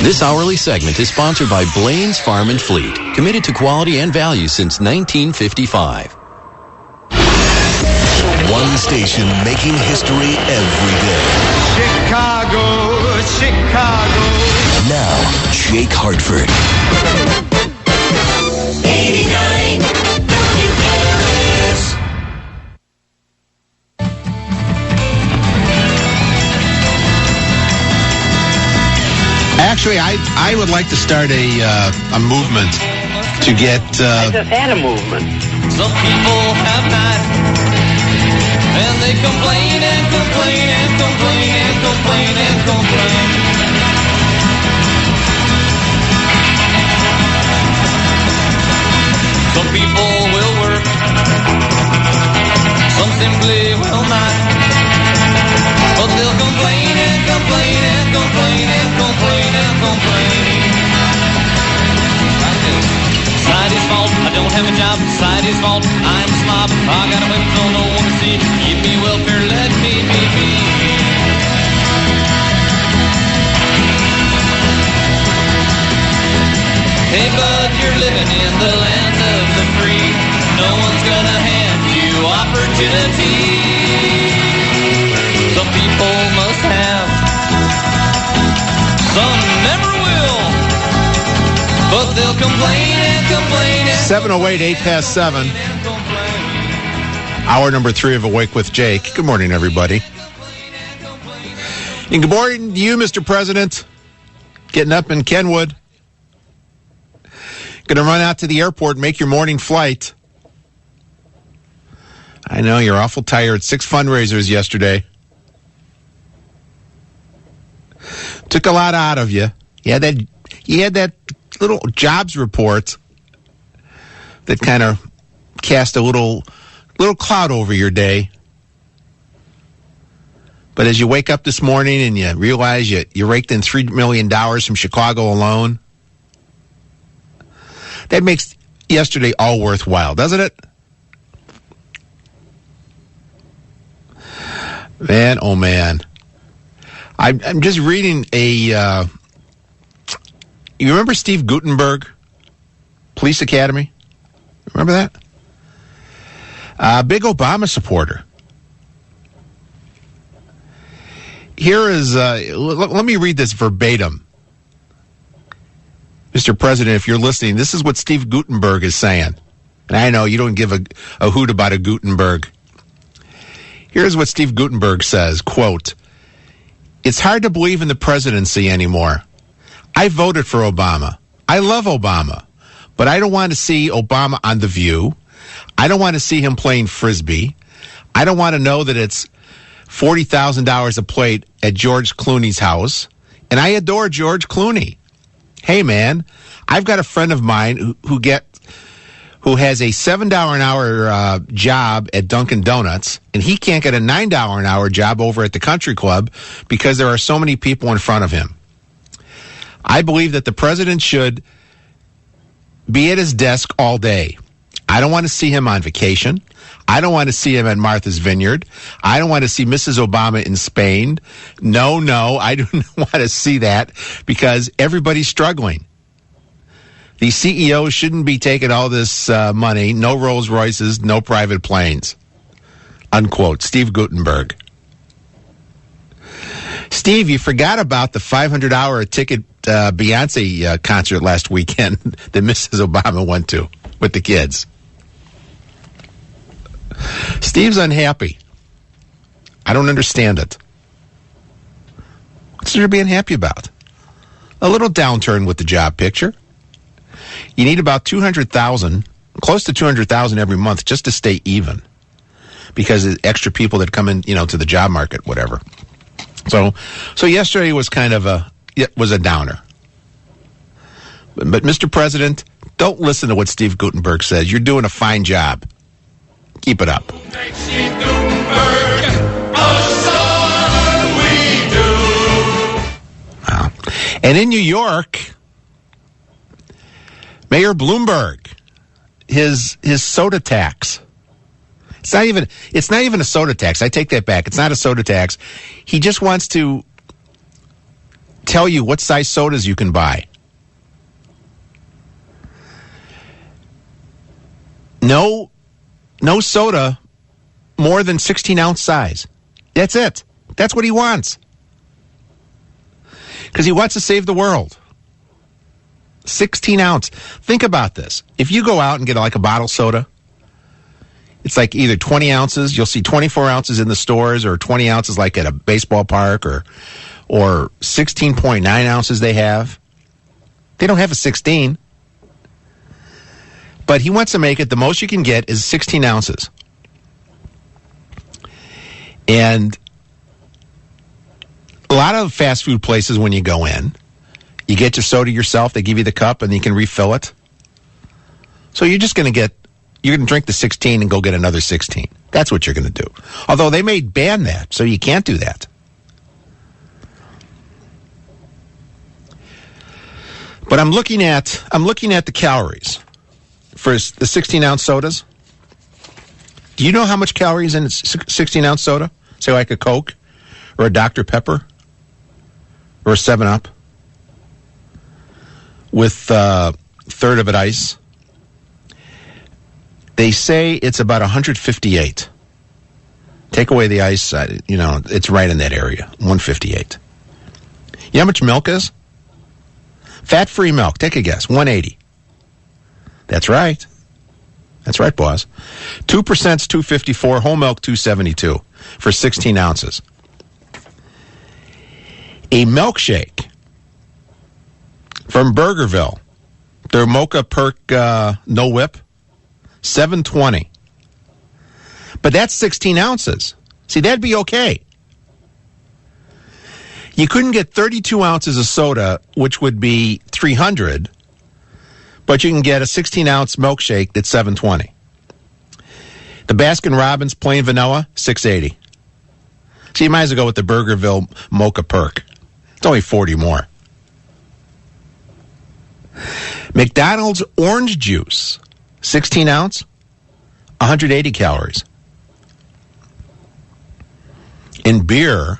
This hourly segment is sponsored by Blaine's Farm and Fleet, committed to quality and value since 1955. One station making history every day. Chicago, Chicago. Now, Jake Hartford. 89 WLS. Actually, I would like to start a movement to get... I just had a movement. Some people have not, and they complain and complain and complain and complain and complain. Some people will work, some simply will not, but they'll complain and complain and complain and complain and complain. Society's fault, I don't have a job. Society's fault, I'm a slob. I got a women, so no one to see. Give me welfare, let me be me. Hey bud, you're living in the land of the free. No one's gonna hand you opportunity. Some people must have, some never will, but they'll complain and complain and 7:08, 8 past 7. Hour number 3 of Awake with Jake. Good morning, everybody. And good morning to you, Mr. President. Getting up in Kenwood. Going to run out to the airport and make your morning flight. I know, you're awful tired. 6 fundraisers yesterday. Took a lot out of you. You had that little jobs report that kind of cast a little cloud over your day. But as you wake up this morning and you realize you raked in $3 million from Chicago alone, that makes yesterday all worthwhile, doesn't it? Man, oh man. I'm just reading you remember Steve Gutenberg, Police Academy? Remember that? Big Obama supporter. Here is, let me read this verbatim. Mr. President, if you're listening, this is what Steve Gutenberg is saying. And I know you don't give a hoot about a Gutenberg. Here's what Steve Gutenberg says, quote, "It's hard to believe in the presidency anymore. I voted for Obama. I love Obama. But I don't want to see Obama on The View. I don't want to see him playing Frisbee. I don't want to know that it's $40,000 a plate at George Clooney's house. And I adore George Clooney. Hey, man, I've got a friend of mine who has a $7 an hour job at Dunkin' Donuts, and he can't get a $9 an hour job over at the country club because there are so many people in front of him. I believe that the president should be at his desk all day. I don't want to see him on vacation. I don't want to see him at Martha's Vineyard. I don't want to see Mrs. Obama in Spain. No, I don't want to see that because everybody's struggling. The CEOs shouldn't be taking all this money. No Rolls Royces, no private planes." Unquote. Steve Gutenberg. Steve, you forgot about the $500 ticket Beyonce concert last weekend that Mrs. Obama went to with the kids. Steve's unhappy. I don't understand it. What's there being happy about? A little downturn with the job picture. You need about 200,000, close to 200,000 every month just to stay even, because of extra people that come in, to the job market, whatever. So yesterday was kind of a downer. But Mr. President, don't listen to what Steve Gutenberg says. You're doing a fine job. Keep it up. Steve Gutenberg, a son we do. Wow. And in New York, Mayor Bloomberg, his soda tax. It's not even a soda tax. I take that back. It's not a soda tax. He just wants to tell you what size sodas you can buy. No soda more than 16-ounce size. That's it. That's what he wants. Because he wants to save the world. 16-ounce. Think about this. If you go out and get like a bottle soda, it's like either 20 ounces. You'll see 24 ounces in the stores, or 20 ounces like at a baseball park, or 16.9 ounces they have. They don't have a 16. But he wants to make it, the most you can get is 16 ounces. And a lot of fast food places, when you go in, you get your soda yourself, they give you the cup, and you can refill it. So you're going to drink the 16 and go get another 16. That's what you're going to do. Although they may ban that, so you can't do that. But I'm looking at the calories for the 16-ounce sodas. Do you know how much calories in a 16-ounce soda? Say like a Coke or a Dr. Pepper or a 7-Up with a third of it ice. They say it's about 158. Take away the ice, it's right in that area, 158. You know how much milk is? Fat-free milk, take a guess, 180. That's right. That's right, boss. 2%'s 254, whole milk 272 for 16 ounces. A milkshake from Burgerville, their Mocha Perk No Whip, $7.20. But that's 16 ounces. See, that'd be okay. You couldn't get 32 ounces of soda, which would be $300, but you can get a 16-ounce milkshake that's $7.20. The Baskin-Robbins plain vanilla, $6.80. So you might as well go with the Burgerville Mocha Perk. It's only 40 more. McDonald's orange juice, 16 ounce, 180 calories. In beer's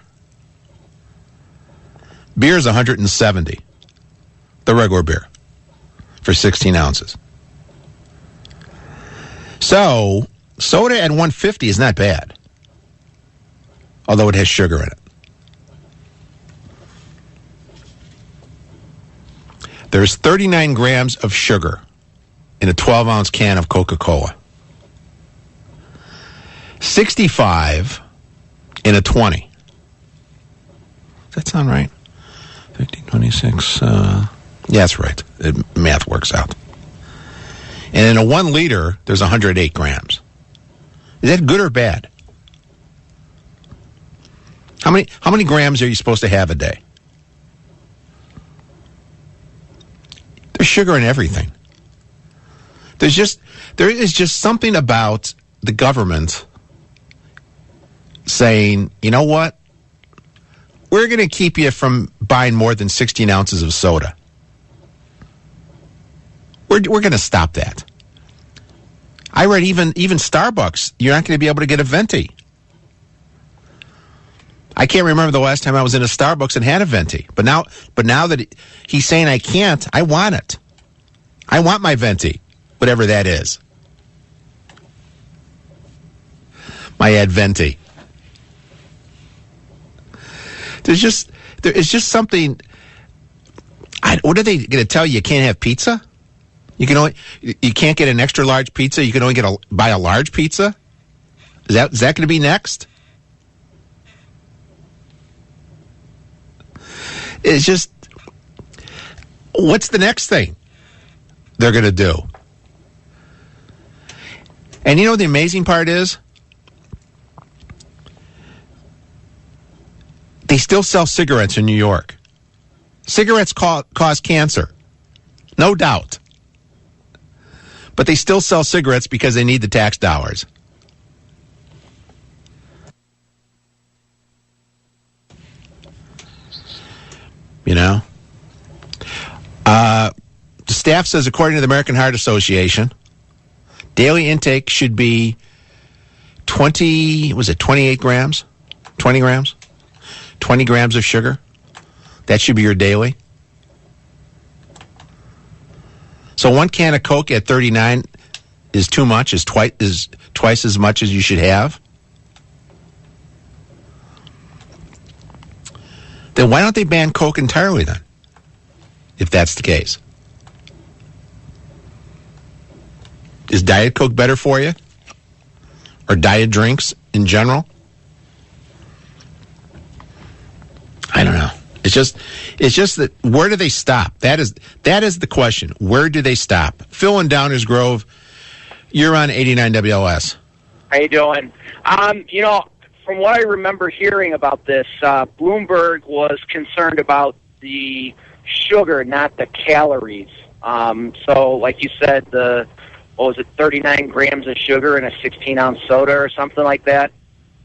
170, the regular beer, for 16 ounces. So, soda at 150 is not bad, although it has sugar in it. There's 39 grams of sugar in a 12-ounce can of Coca-Cola. 65 in a 20. Does that sound right? 15, 26. Yeah, that's right. Math works out. And in a 1 liter, there's 108 grams. Is that good or bad? How many grams are you supposed to have a day? There's sugar in everything. There is just something about the government saying, you know what? We're going to keep you from buying more than 16 ounces of soda. We're going to stop that. I read even Starbucks, you're not going to be able to get a venti. I can't remember the last time I was in a Starbucks and had a venti. But now that he's saying I can't, I want it. I want my venti, whatever that is. My ad venti. There is just something. What are they going to tell you? You can't have pizza? You can't get an extra large pizza. You can only buy a large pizza. Is that going to be next? It's just, what's the next thing they're going to do? And you know what the amazing part is? They still sell cigarettes in New York. Cigarettes cause cancer. No doubt. But they still sell cigarettes because they need the tax dollars. You know? The staff says, according to the American Heart Association, daily intake should be 28 grams? 20 grams? 20 grams of sugar. That should be your daily. So 1 can of Coke at 39 is too much, is twice as much as you should have. Then why don't they ban Coke entirely then, if that's the case? Is Diet Coke better for you? Or diet drinks in general? I don't know. It's just that, where do they stop? That is the question. Where do they stop? Phil in Downers Grove, you're on 89 WLS. How you doing? From what I remember hearing about this, Bloomberg was concerned about the sugar, not the calories. So, like you said, 39 grams of sugar in a 16-ounce soda or something like that?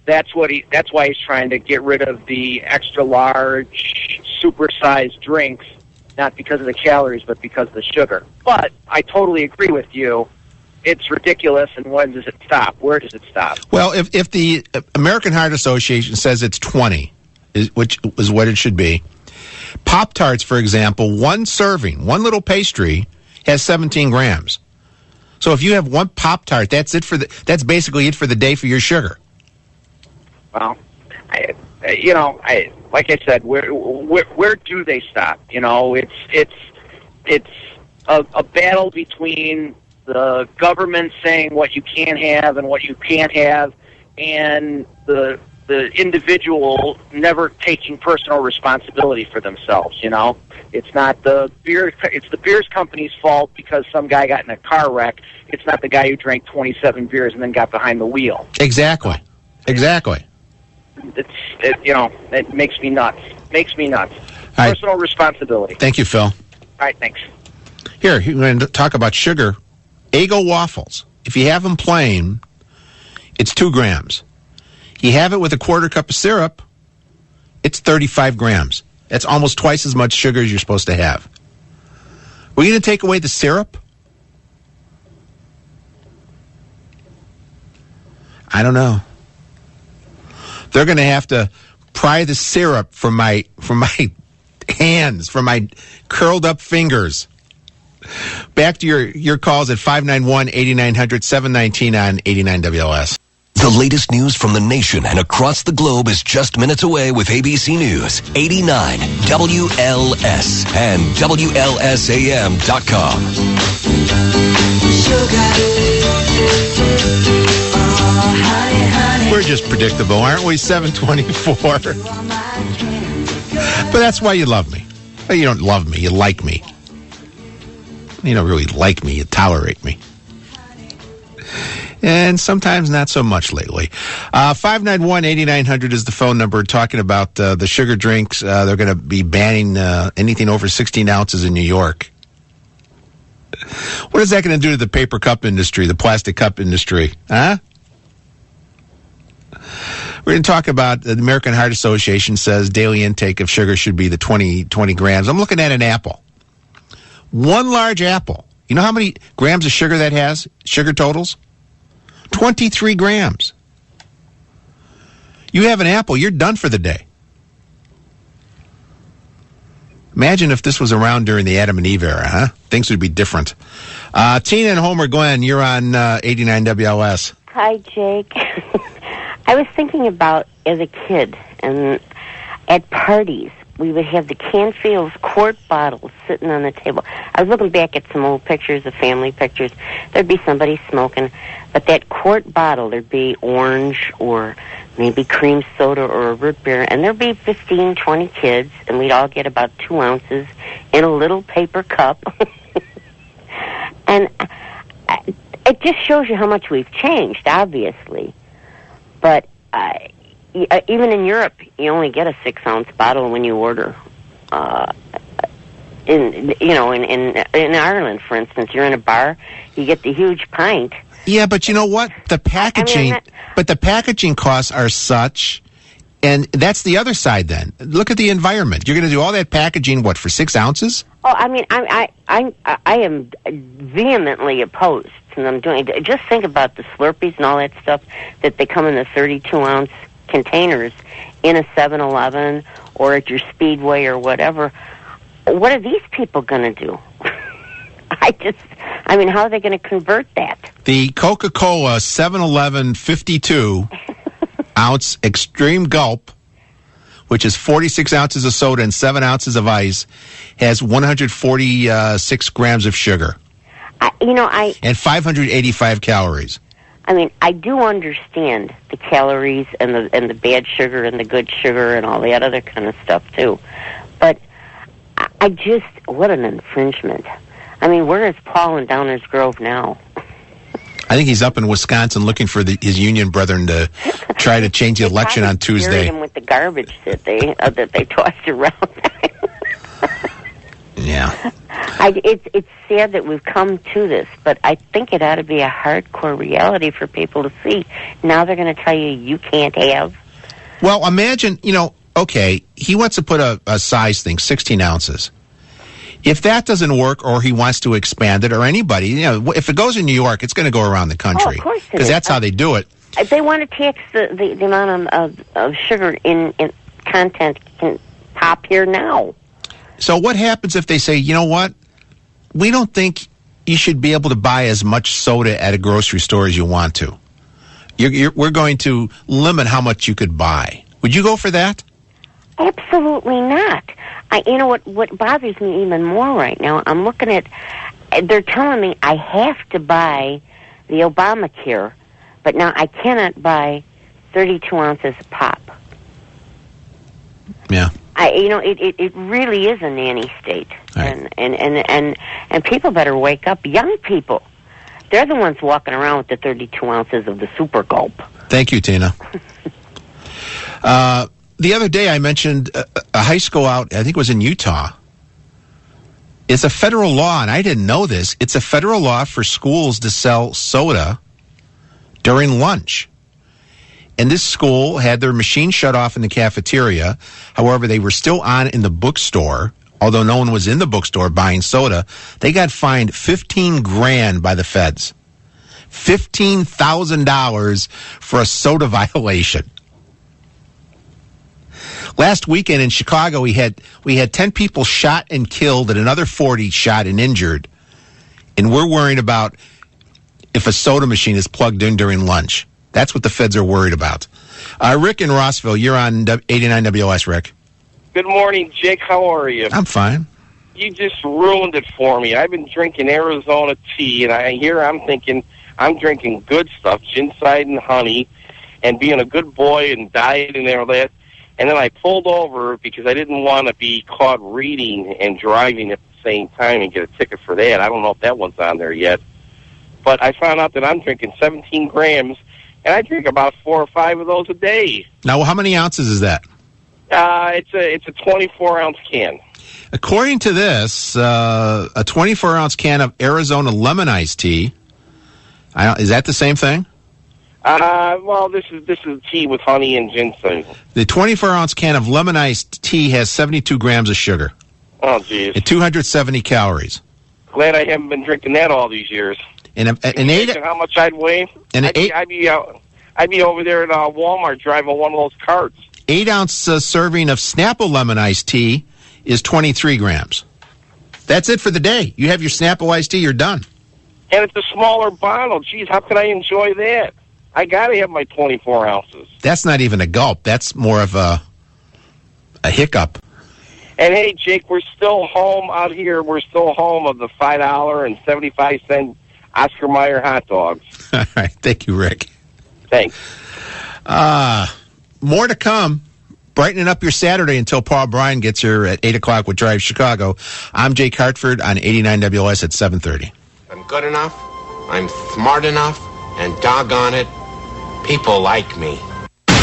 That's why he's trying to get rid of the extra large, super-sized drinks, not because of the calories, but because of the sugar. But I totally agree with you. It's ridiculous, and when does it stop? Where does it stop? Well, if the American Heart Association says it's 20, which is what it should be, Pop-Tarts, for example, one serving, one little pastry, has 17 grams. So if you have one Pop-Tart, that's basically it for the day for your sugar. Well, like I said, where do they stop? It's a battle between the government saying what you can have and what you can't have, and the individual never taking personal responsibility for themselves. It's not it's the beer company's fault because some guy got in a car wreck. It's not the guy who drank 27 beers and then got behind the wheel. Exactly. It makes me nuts. Right. Personal responsibility. Thank you, Phil. All right, thanks. Here, we're going to talk about sugar. Eggo waffles. If you have them plain, it's 2 grams. You have it with a quarter cup of syrup, it's 35 grams. That's almost twice as much sugar as you're supposed to have. We're going to take away the syrup? I don't know. They're going to have to pry the syrup from my hands, from my curled up fingers. Back to your calls at 591-8900, 719 on 89 WLS. The latest news from the nation and across the globe is just minutes away with ABC News, 89 WLS and WLSAM.com. We're just predictable, aren't we? 724. But that's why you love me. Well, you don't love me, you like me. You don't really like me, you tolerate me. And sometimes not so much lately. 591-8900 is the phone number, talking about the sugar drinks. They're going to be banning anything over 16 ounces in New York. What is that going to do to the paper cup industry, the plastic cup industry? Huh? We're going to talk about the American Heart Association says daily intake of sugar should be the 20 grams. I'm looking at an apple. One large apple. You know how many grams of sugar that has? Sugar totals? 23 grams. You have an apple, you're done for the day. Imagine if this was around during the Adam and Eve era, huh? Things would be different. Tina and Homer Glenn, you're on 89 WLS. Hi, Jake. I was thinking about, as a kid, and at parties, we would have the Canfield's quart bottles sitting on the table. I was looking back at some old pictures, of family pictures. There'd be somebody smoking, but that quart bottle, there'd be orange or maybe cream soda or a root beer, and there'd be 15, 20 kids, and we'd all get about 2 ounces in a little paper cup. And it just shows you how much we've changed, obviously. But even in Europe, you only get a 6-ounce bottle when you order. In Ireland, for instance, you're in a bar, you get the huge pint. Yeah, but you know what? The packaging, the packaging costs are such, and that's the other side. Then look at the environment. You're going to do all that packaging, what, for 6 ounces? Oh, I mean, I am vehemently opposed to them doing it. Just think about the Slurpees and all that stuff that they come in the 32-ounce containers in a 7-Eleven or at your Speedway or whatever. What are these people going to do? I mean, how are they going to convert that? The Coca-Cola 7-Eleven 52-ounce Extreme Gulp, which is 46 ounces of soda and 7 ounces of ice, has 146 grams of sugar. And 585 calories. I mean, I do understand the calories and the bad sugar and the good sugar and all that other kind of stuff, too. But I just, what an infringement. I mean, where is Paul in Downers Grove now? I think he's up in Wisconsin looking for his union brethren to try to change the election on Tuesday. Buried him with the garbage that they tossed around. Yeah. It's sad that we've come to this, but I think it ought to be a hardcore reality for people to see. Now they're going to tell you can't have. Well, imagine, okay, he wants to put a size thing, 16 ounces. If that doesn't work, or he wants to expand it, or anybody, if it goes in New York, it's going to go around the country. Oh, of course it is. Because that's how they do it. They want to tax the amount of sugar in content can pop here now. So what happens if they say, you know what, we don't think you should be able to buy as much soda at a grocery store as you want to. We're going to limit how much you could buy. Would you go for that? Absolutely not. What bothers me even more right now, I'm looking at, they're telling me I have to buy the Obamacare, but now I cannot buy 32 ounces of pop. Yeah. It really is a nanny state. Right. And people better wake up. Young people, they're the ones walking around with the 32 ounces of the Super Gulp. Thank you, Tina. The other day I mentioned a high school out, I think it was in Utah. It's a federal law, and I didn't know this. It's a federal law for schools to sell soda during lunch. And this school had their machine shut off in the cafeteria. However, they were still on in the bookstore. Although no one was in the bookstore buying soda, they got fined $15,000 by the feds. $15,000 for a soda violation. Last weekend in Chicago, we had 10 people shot and killed and another 40 shot and injured. And we're worrying about if a soda machine is plugged in during lunch. That's what the feds are worried about. Rick in Rossville, you're on 89 WS, Rick. Good morning, Jake. How are you? I'm fine. You just ruined it for me. I've been drinking Arizona tea, and I'm thinking I'm drinking good stuff, ginseng and honey, and being a good boy and diet and all that. And then I pulled over because I didn't want to be caught reading and driving at the same time and get a ticket for that. I don't know if that one's on there yet. But I found out that I'm drinking 17 grams, and I drink about 4 or 5 of those a day. Now, how many ounces is that? It's a 24-ounce can. According to this, a 24-ounce can of Arizona lemon iced tea. Is that the same thing? Well, this is tea with honey and ginseng. The 24-ounce can of lemon iced tea has 72 grams of sugar. Oh, geez. And 270 calories. Glad I haven't been drinking that all these years. And how much I'd weigh? I'd be over there at Walmart driving one of those carts. 8-ounce serving of Snapple lemon iced tea is 23 grams. That's it for the day. You have your Snapple iced tea, you're done. And it's a smaller bottle. Geez, how can I enjoy that? I got to have my 24 ounces. That's not even a gulp. That's more of a hiccup. And, hey, Jake, we're still home out here. We're still home of the $5.75 Oscar Mayer hot dogs. All right. Thank you, Rick. Thanks. More to come. Brightening up your Saturday until Paul Bryan gets here at 8 o'clock with Drive Chicago. I'm Jake Hartford on 89 WS at 7:30. I'm good enough, I'm smart enough, and doggone it, people like me. 89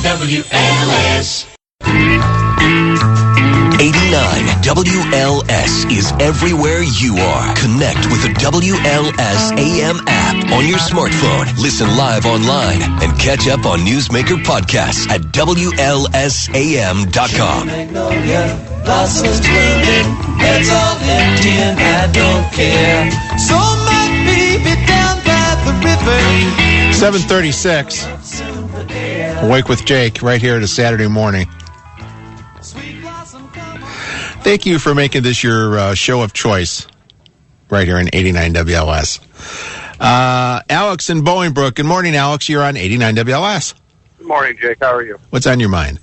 WLS. 89 WLS is everywhere you are. Connect with the WLS AM app on your smartphone. Listen live online and catch up on Newsmaker podcasts at WLSAM.com. Magnolia blossoms blooming, heads all empty and I don't care. So my baby down by the river. 7:36. Awake with Jake, right here at a Saturday morning. Thank you for making this your show of choice, right here in 89 WLS. Alex in Bolingbrook. Good morning, Alex. You're on 89 WLS. Good morning, Jake. How are you? What's on your mind?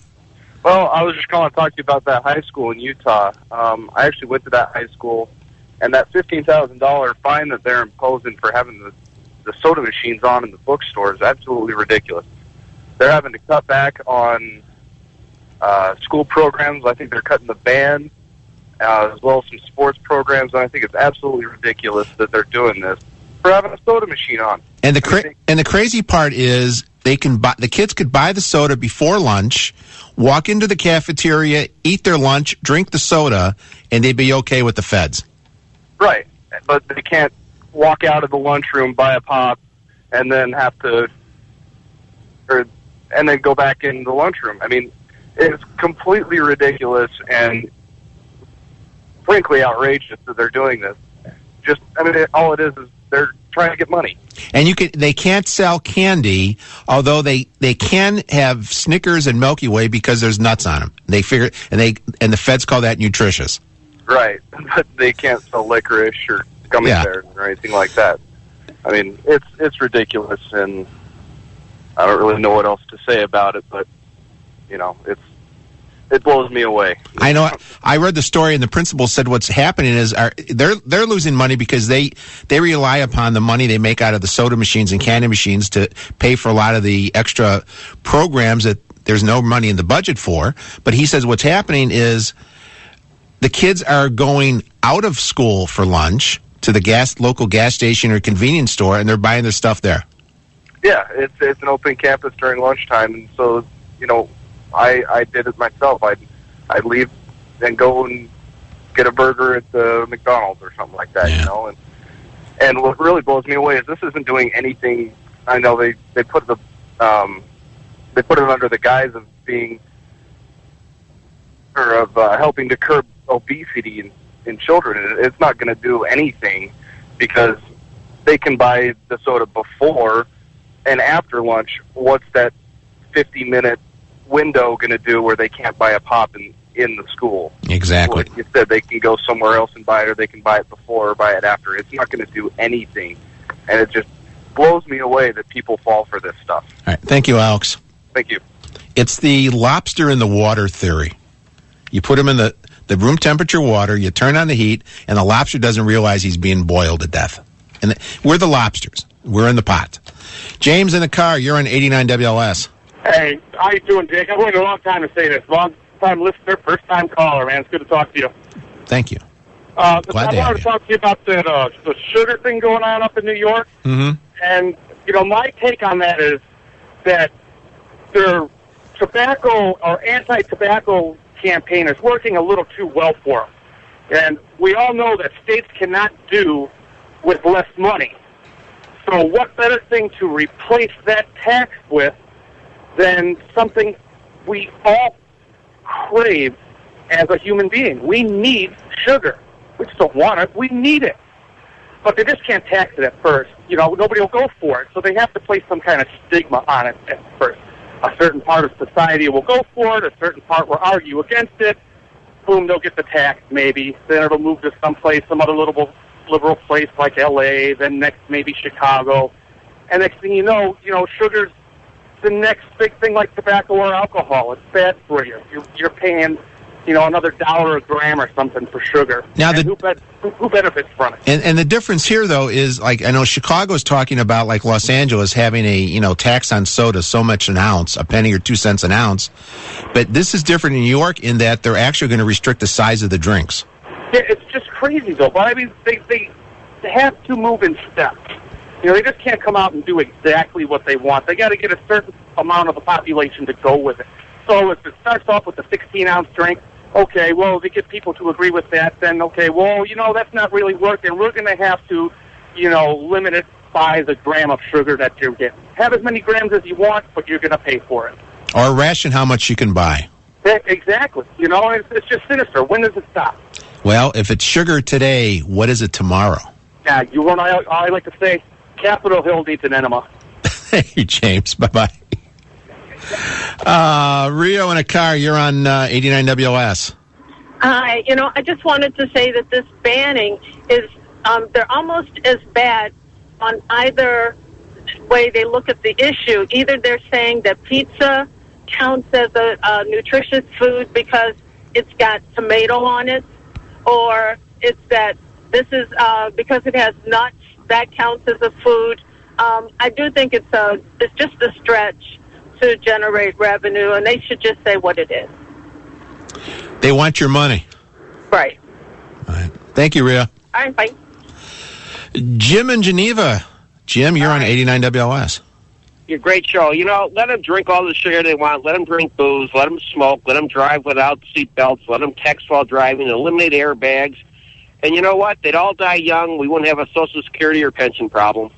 Well, I was just calling to talk to you about that high school in Utah. I actually went to that high school, and that $15,000 fine that they're imposing for having the soda machines on in the bookstore is absolutely ridiculous. They're having to cut back on school programs. I think they're cutting the band, as well as some sports programs, and I think it's absolutely ridiculous that they're doing this for having a soda machine on. And the crazy part is the kids could buy the soda before lunch, walk into the cafeteria, eat their lunch, drink the soda, and they'd be okay with the feds. Right, but they can't walk out of the lunchroom, buy a pop, and then and then go back in the lunchroom. I mean, it's completely ridiculous and frankly outrageous that they're doing this. All it is they're trying to get money. And they can't sell candy, although they can have Snickers and Milky Way because there's nuts on them. They figure, and the feds call that nutritious. Right, but they can't sell licorice or gummy bears or anything like that. I mean, it's ridiculous, and I don't really know what else to say about it, but it blows me away. I know. I read the story, and the principal said what's happening is they're losing money because they rely upon the money they make out of the soda machines and candy machines to pay for a lot of the extra programs that there's no money in the budget for. But he says what's happening is the kids are going out of school for lunch to the local gas station or convenience store, and they're buying their stuff there. Yeah, it's an open campus during lunchtime, and so I did it myself. I'd leave and go and get a burger at the McDonald's or something like that, And what really blows me away is this isn't doing anything. I know they put it under the guise of helping to curb obesity in children. It's not going to do anything because they can buy the soda before and after lunch. What's that 50-minute window going to do where they can't buy a pop in the school? Exactly. Like you said, they can go somewhere else and buy it, or they can buy it before or buy it after. It's not going to do anything, and it just blows me away that people fall for this stuff. All right. Thank you, Alex. Thank you. It's the lobster in the water theory. You put him in the room temperature water, you turn on the heat, and the lobster doesn't realize he's being boiled to death. And we're the lobsters. We're in the pot. James in the car, you're on 89 WLS. Hey, how you doing, Jake? I've waited a long time to say this. Long-time listener, first-time caller, man. It's good to talk to you. Thank you. I wanted to talk to you about the sugar thing going on up in New York. Mm-hmm. And, my take on that is that their tobacco or anti-tobacco campaign is working a little too well for them. And we all know that states cannot do with less money. So what better thing to replace that tax with than something we all crave as a human being? We need sugar. We just don't want it. We need it. But they just can't tax it at first. Nobody will go for it. So they have to place some kind of stigma on it at first. A certain part of society will go for it. A certain part will argue against it. Boom, they'll get the tax maybe. Then it'll move to some other liberal place like L.A., then next maybe Chicago. And next thing you know, sugar's the next big thing like tobacco or alcohol. It's bad for you. You're paying, another $1 a gram or something for sugar. Now, who benefits from it? And the difference here, though, is like I know Chicago's talking about like Los Angeles having a tax on soda so much an ounce, a penny or 2 cents an ounce. But this is different in New York in that they're actually going to restrict the size of the drinks. Yeah, it's just crazy, though. But I mean, they have to move in steps. They just can't come out and do exactly what they want. They got to get a certain amount of the population to go with it. So if it starts off with a 16-ounce drink, okay, well, to get people to agree with that, then, okay, well, that's not really working. We're going to have to, limit it by the gram of sugar that you're getting. Have as many grams as you want, but you're going to pay for it. Or ration how much you can buy. Yeah, exactly. It's just sinister. When does it stop? Well, if it's sugar today, what is it tomorrow? Yeah, I like to say, Capitol Hill needs an enema. Thank you, James. Bye-bye. Rio in a car, you're on 89 WLS. I just wanted to say that this banning is, they're almost as bad on either way they look at the issue. Either they're saying that pizza counts as a nutritious food because it's got tomato on it, or it's that this is because it has nuts, that counts as a food. I do think it's just a stretch to generate revenue, and they should just say what it is. They want your money. Right. All right. Thank you, Ria. All right, bye. Jim in Geneva. Jim, you're on 89 WLS. Your great show. Let them drink all the sugar they want. Let them drink booze. Let them smoke. Let them drive without seat belts. Let them text while driving. Eliminate airbags. And you know what? They'd all die young. We wouldn't have a Social Security or pension problem.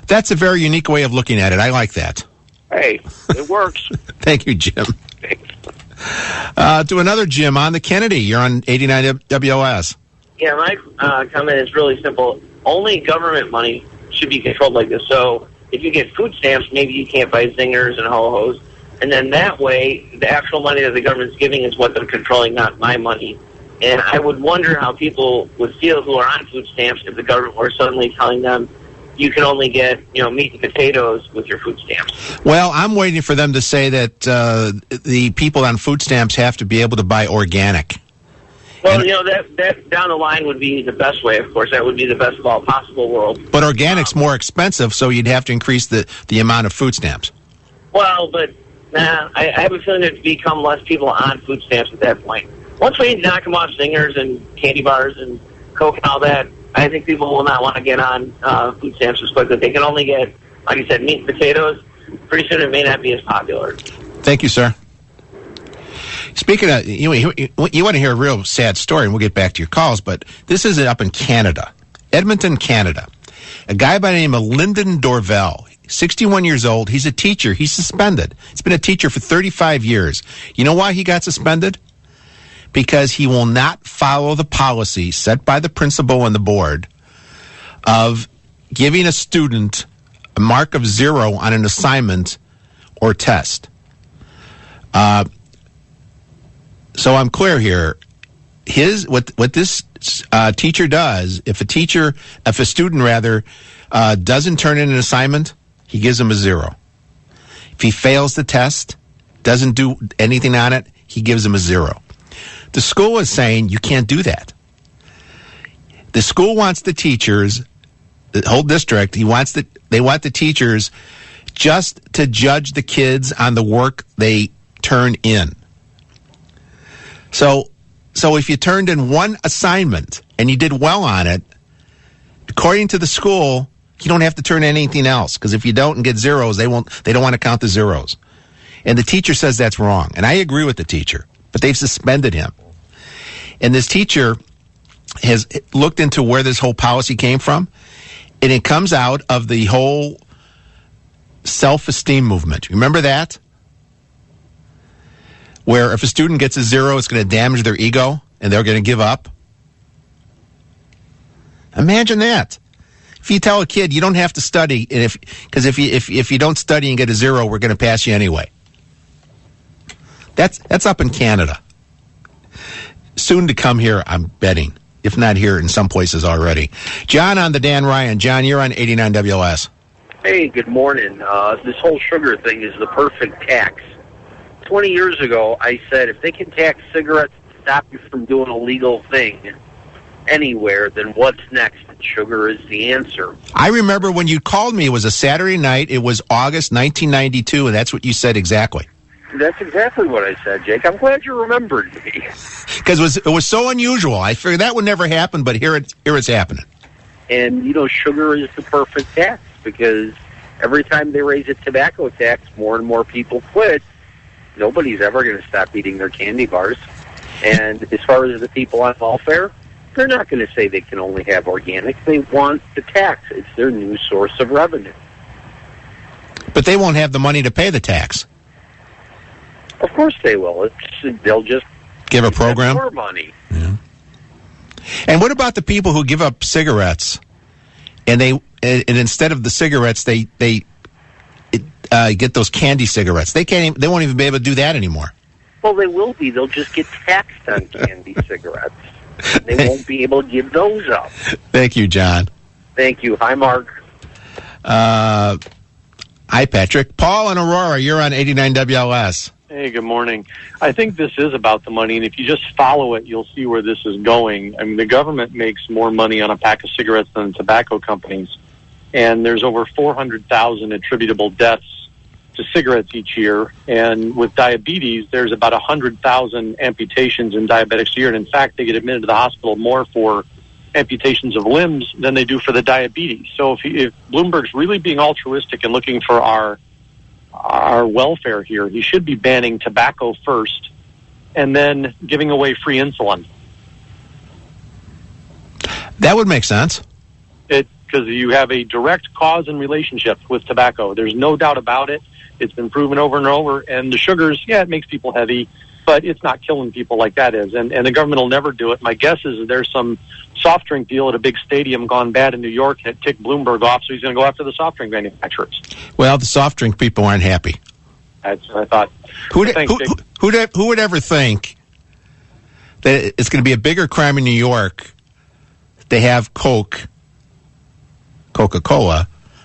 That's a very unique way of looking at it. I like that. Hey, it works. Thank you, Jim. Thanks. To another Jim on the Kennedy. You're on 89 WLS. Yeah, my comment is really simple. Only government money should be controlled like this. So if you get food stamps, maybe you can't buy zingers and ho-hos. And then that way, the actual money that the government's giving is what they're controlling, not my money. And I would wonder how people would feel who are on food stamps if the government were suddenly telling them you can only get, meat and potatoes with your food stamps. Well, I'm waiting for them to say that the people on food stamps have to be able to buy organic. Well, that down the line would be the best way, of course. That would be the best of all possible world. But organic's more expensive, so you'd have to increase the amount of food stamps. Well, but I have a feeling there'd become less people on food stamps at that point. Once we knock them off zingers and candy bars and Coke and all that, I think people will not want to get on food stamps as quickly. They can only get, like I said, meat and potatoes. Pretty soon it may not be as popular. Thank you, sir. Speaking of, you want to hear a real sad story, and we'll get back to your calls, but this is up in Canada, Edmonton, Canada. A guy by the name of Lyndon Dorval, 61 years old. He's a teacher. He's suspended. He's been a teacher for 35 years. You know why he got suspended? Because he will not follow the policy set by the principal and the board of giving a student a mark of 0 on an assignment or test. So I'm clear here. What this teacher does, if a student doesn't turn in an assignment, he gives him a 0. If he fails the test, doesn't do anything on it, he gives him a 0. The school is saying you can't do that. The school wants the teachers, the whole district, they want the teachers just to judge the kids on the work they turn in. So if you turned in one assignment and you did well on it, according to the school, you don't have to turn in anything else, because if you don't and get zeros, they don't want to count the zeros. And the teacher says that's wrong. And I agree with the teacher, but they've suspended him. And this teacher has looked into where this whole policy came from, and it comes out of the whole self-esteem movement. Remember that? Where if a student gets a 0, it's going to damage their ego, and they're going to give up. Imagine that. If you tell a kid you don't have to study, and if you don't study and get a 0, we're going to pass you anyway. That's up in Canada. Soon to come here, I'm betting. If not here, in some places already. John on the Dan Ryan. John, you're on 89 WLS. Hey, good morning. This whole sugar thing is the perfect tax. 20 years ago, I said if they can tax cigarettes to stop you from doing a legal thing anywhere, then what's next? Sugar is the answer. I remember when you called me, it was a Saturday night. It was August 1992, and that's what you said exactly. That's exactly what I said, Jake. I'm glad you remembered me. Because it was so unusual. I figured that would never happen, but here it's happening. And, sugar is the perfect tax, because every time they raise a tobacco tax, more and more people quit. Nobody's ever going to stop eating their candy bars. And as far as the people on welfare, they're not going to say they can only have organic. They want the tax. It's their new source of revenue. But they won't have the money to pay the tax. Of course they will. They'll just give a program more money. Yeah. And what about the people who give up cigarettes, and instead of the cigarettes, they get those candy cigarettes. They won't even be able to do that anymore. Well, they will be. They'll just get taxed on candy cigarettes. They won't be able to give those up. Thank you, John. Thank you. Hi, Mark. Hi, Patrick. Paul and Aurora, you're on 89 WLS. Hey, good morning. I think this is about the money, and if you just follow it, you'll see where this is going. I mean, the government makes more money on a pack of cigarettes than the tobacco companies, and there's over 400,000 attributable deaths to cigarettes each year. And with diabetes, there's about 100,000 amputations in diabetics a year, and in fact, they get admitted to the hospital more for amputations of limbs than they do for the diabetes. So if Bloomberg's really being altruistic and looking for our welfare here, he should be banning tobacco first and then giving away free insulin. That would make sense. Because you have a direct cause and relationship with tobacco. There's no doubt about it. It's been proven over and over. And the sugars, yeah, it makes people heavy, but it's not killing people like that is. And the government will never do it. My guess is there's some soft drink deal at a big stadium gone bad in New York, and it ticked Bloomberg off, so he's going to go after the soft drink manufacturers. Well, the soft drink people aren't happy. That's what I thought. Who would ever think that it's going to be a bigger crime in New York to have Coca-Cola,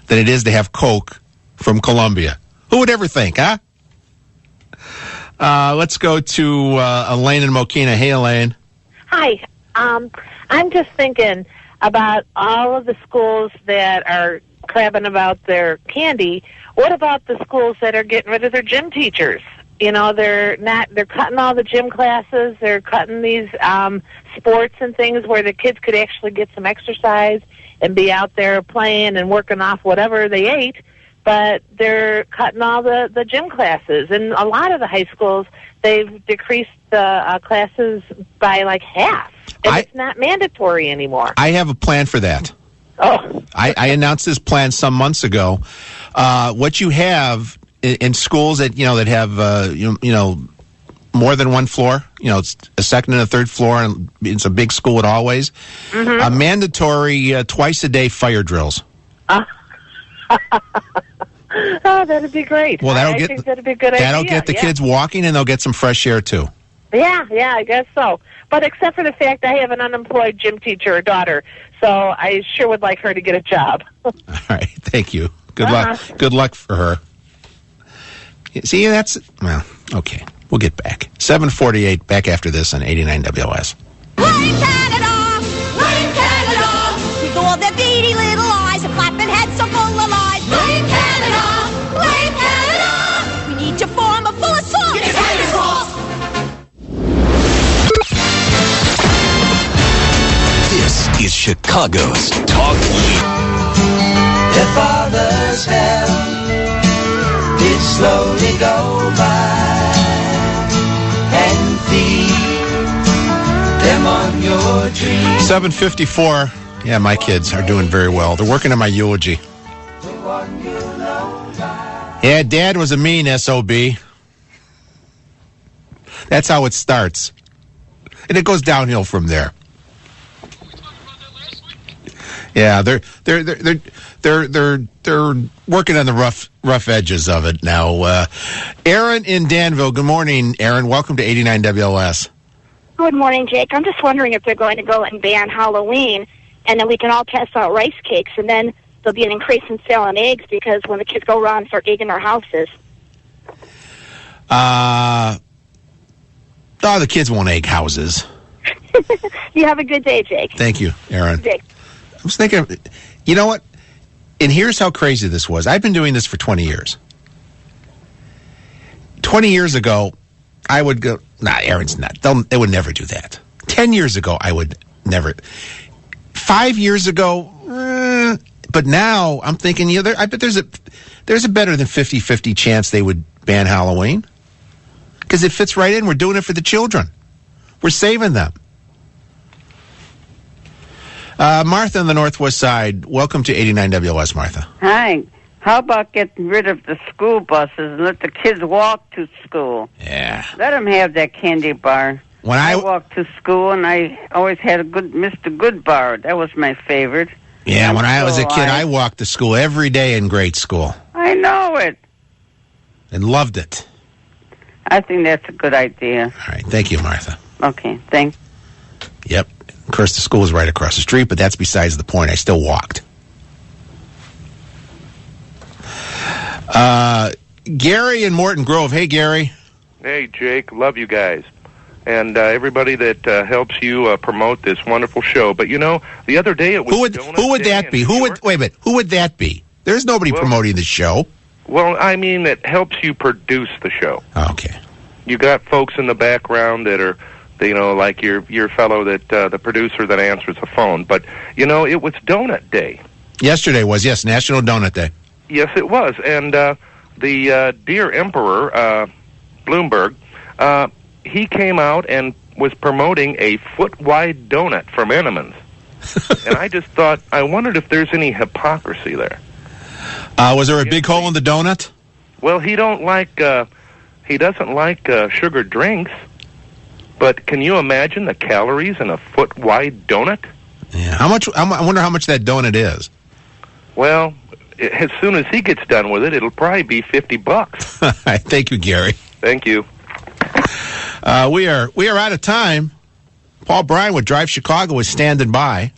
than it is to have Coke from Colombia? Who would ever think, huh? Let's go to Elaine in Mokina. Hey, Elaine. Hi. I'm just thinking about all of the schools that are crabbing about their candy. What about the schools that are getting rid of their gym teachers? You know, they're cutting all the gym classes. They're cutting these sports and things where the kids could actually get some exercise and be out there playing and working off whatever they ate. But they're cutting all the gym classes. And a lot of the high schools, they've decreased the classes by like half. And it's not mandatory anymore. I have a plan for that. Oh. I announced this plan some months ago. What you have in schools that have more than one floor, it's a second and a third floor, and it's a big school at always. Mm-hmm. A mandatory twice a day fire drills. Oh, that'd be great. Well, I think that'd be a good idea. That'll get the kids walking, and they'll get some fresh air too. Yeah, I guess so. But except for the fact I have an unemployed gym teacher daughter, so I sure would like her to get a job. All right, thank you. Good luck. Good luck for her. See, okay. We'll get back. 7:48, back after this on 89 WLS. Blame Canada! Blame Canada! With all their beady little eyes and flapping heads so full of lies. Blame Canada! Blame Canada! We need to form a full assault! Get Canada's lost! This is Chicago's Talk Lead. Their fathers have did slowly go by and feed them on your dreams. 7:54. Yeah, my kids are doing very well. They're working on my eulogy. Yeah, Dad was a mean SOB. That's how it starts, and it goes downhill from there. Yeah, they're working on the rough edges of it now. Aaron in Danville. Good morning, Aaron. Welcome to 89 WLS. Good morning, Jake. I'm just wondering if they're going to go and ban Halloween, and then we can all pass out rice cakes, and then there'll be an increase in selling eggs because when the kids go around and start egging our houses. The kids won't egg houses. You have a good day, Jake. Thank you, Aaron. Jake. I was thinking, you know what? And here's how crazy this was. I've been doing this for 20 years. 20 years ago, I would go, Aaron's not. They would never do that. 10 years ago, I would never. 5 years ago, but now I'm thinking, I bet there's a better than 50-50 chance they would ban Halloween. Because it fits right in. We're doing it for the children. We're saving them. Martha on the Northwest Side, welcome to 89 WLS, Martha. Hi. How about getting rid of the school buses and let the kids walk to school? Yeah. Let them have that candy bar. When I walked to school, and I always had a good Mr. Good bar. That was my favorite. Yeah, when I was a kid, I walked to school every day in grade school. I know it. and loved it. I think that's a good idea. All right. Thank you, Martha. Okay, thanks. Yep. Of course, the school is right across the street, but that's besides the point. I still walked. Gary in Morton Grove. Hey, Gary. Hey, Jake. Love you guys. And everybody that helps you promote this wonderful show. But, the other day it was Who would that be? Wait a minute. Who would that be? There's nobody promoting the show. Well, I mean, it helps you produce the show. Okay. You got folks in the background that are, like your fellow that the producer that answers the phone. But, it was Donut Day. Yesterday was, yes, National Donut Day. Yes, it was. And the dear Emperor, Bloomberg, he came out and was promoting a foot-wide donut from Entenmann's. And I just thought, I wondered if there's any hypocrisy there. Was there a big hole in the donut? Well, he doesn't like sugared drinks. But can you imagine the calories in a foot-wide donut? Yeah. How much? I wonder how much that donut is. Well, as soon as he gets done with it, it'll probably be $50. Thank you, Gary. Thank you. We are out of time. Paul Bryan with Drive Chicago is standing by.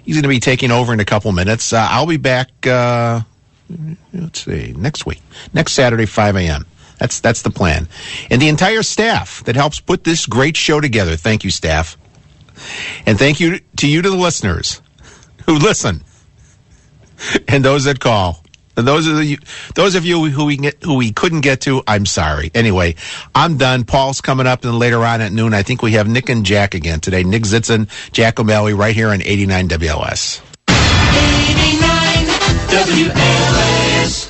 He's going to be taking over in a couple minutes. I'll be back. Let's see, next week, next Saturday, 5 a.m. That's the plan. And the entire staff that helps put this great show together. Thank you, staff, and thank you to the listeners who listen, and those that call. And those of you who we couldn't get to, I'm sorry. Anyway, I'm done. Paul's coming up, and later on at noon, I think we have Nick and Jack again today. Nick Zitzen, Jack O'Malley, right here on 89 WLS. 89 WLS.